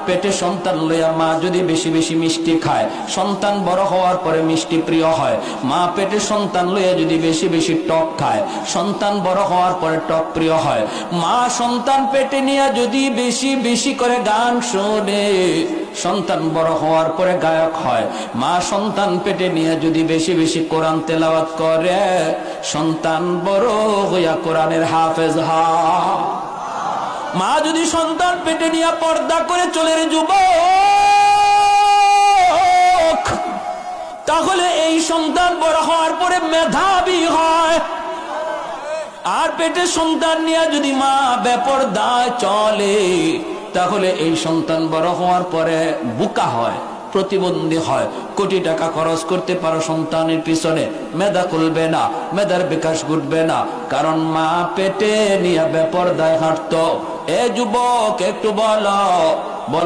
পেটে সন্তান লইয়া মা যদি বেশি বেশি মিষ্টি খায়, সন্তান বড় হওয়ার পরে মিষ্টি প্রিয় হয়। মা পেটে সন্তান লইয়া যদি বেশি বেশি টক খায়, সন্তান বড় হওয়ার পরে টক প্রিয় হয়। মা সন্তান পেটে নিয়ে যদি বেশি বেশি করে গান শোনে, সন্তান বড় হওয়ার পরে গায়ক হয়। মা সন্তান পেটে নিয়ে যদি বেশি বেশি কোরআন তেলাওয়াত করে, সন্তান বড় হইয়া কোরআনের হাফেজ হয়। মা যদি সন্তান পেটে নিয়ে পর্দা করে চলে রে যুবক, তাহলে এই সন্তান বড় হওয়ার পরে মেধাবী হয়। আর পেটে সন্তান নিয়ে যদি মা বেপরদায় চলে, তাহলে এই সন্তান বড় হওয়ার পরে বোকা হয়, প্রতিবন্ধী হয়। কোটি টাকা খরচ করতে পারো সন্তানের পিছনে, মেধা খুলবে না, মেধার বিকাশ ঘটবে না, কারণ মা পেটে নিয়ে বেপরদায় হাঁটতো। এ যুবক একটু বলো,